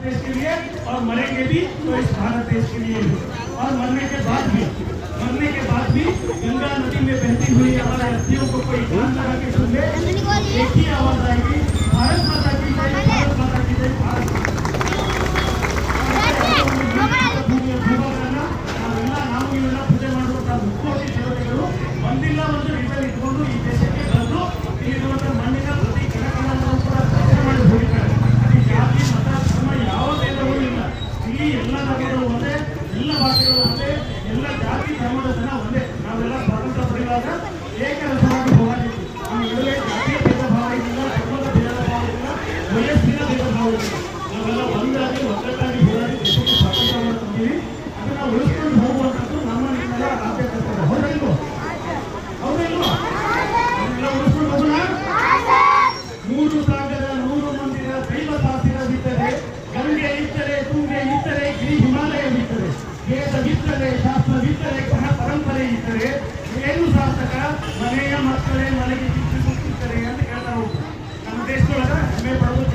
देश के लिए और मरेंगे भी तो इस भारत देश के लिए और मरने के बाद भी गंगा नदी में बहती हुई हमारे अस्थियों को कोई ध्यान लगा के सुन ले, एक ही आवाज आएगी, भारत माता की जय, भारत माता की जय, भारत ನಾವು ಇವೆಲ್ಲ ಪೂಜೆ ಮಾಡುವಂತಹ ಮುಕ್ಕೋಟಿ ದೇವತೆಗಳು ಒಂದಿಲ್ಲ ಒಂದು ರೀತಿಯಲ್ಲಿ ಇಟ್ಕೊಂಡು ಈ ದೇಶಕ್ಕೆ ಬಂದು ಇಲ್ಲಿರುವಂಥ ಮಣ್ಣಿನ ಪ್ರತಿ ಗಿಡಗಳನ್ನು ಕೂಡ ರಕ್ಷಣೆ ಮಾಡಿ ಹೋಗಿದ್ದಾರೆ. ಈ ಜಾತಿ ಮತ ಧರ್ಮ ಯಾವ ಭೇದವೂ ಇಲ್ಲ. ಇಲ್ಲಿ ಎಲ್ಲ ಧರ್ಮಗಳು ಒಂದೇ, ಎಲ್ಲ ಭಾಷೆಗಳು ಒಂದೇ, ಎಲ್ಲ ಜಾತಿ ಧರ್ಮದ ಜನ ಒಂದೇ. ನಾವೆಲ್ಲ ಸ್ವಾತಂತ್ರ್ಯ ಪಡೆಯುವಾಗ ಏಕರಸವಾಗಿ ಹೋರಾಡಿದ್ವಿ. ನಮ್ಮೆಲ್ಲೇ ಜಾತಿಯ ಭೇದ ಭಾವ ಇಲ್ಲ, ಧರ್ಮದ ಭೇದ ಭಾವ ಇಲ್ಲ, ವಯಸ್ಸಿನ ಭೇದ ಭಾವ ಇಲ್ಲ. ನಾವೆಲ್ಲ ಒಂದಾಗಿ ಒಗ್ಗಟ್ಟಾಗಿ ಹೋರಾಡಿ ದೇಶಕ್ಕೆ ಸ್ವಾತಂತ್ರ್ಯವನ್ನು ತಂದೀವಿ. ಅದನ್ನು ಉಳಿಸ್ಕೊಂಡು ಹೋಗುವಂಥದ್ದು ನಮ್ಮ ನಿಮ್ಮೆಲ್ಲ ಆದ್ಯತೆ. ಹೌದಿಲ್ವೋ? ಹೌದಿಲ್ವೋ? ಅದನ್ನೆಲ್ಲ ಉಳಿಸ್ಕೊಂಡು ಹೋಗೋಣ. 3,100 ಮಂದಿರ ದೈವ ಶಾಸ್ತ್ರವಿದ್ದರೆ, ಗಂಗೆ ಇದ್ದರೆ, ತುಂಗೆ ಇದ್ದರೆ, ಗಿರಿ ಹಿಮಾಲಯವಿದ್ದರೆ, ವೇದವಿದ್ದರೆ, ಶಾಸ್ತ್ರವಿದ್ದರೆ, ಘನ ಪರಂಪರೆ ಇದ್ದರೆ, ಏನು ಶಾಸಕ ಮನೆಯ ಮಕ್ಕಳೇ ಮನೆಗೆ ಚಿತ್ರಿಸುತ್ತಿದ್ದರೆ ಅಂತ ಹೇಳ್ತಾ ಹೋಗ್ತಾರೆ. ನಮ್ಮ ದೇಶದೊಳಗೆ ಹೆಮ್ಮೆ ಪಡುವುದು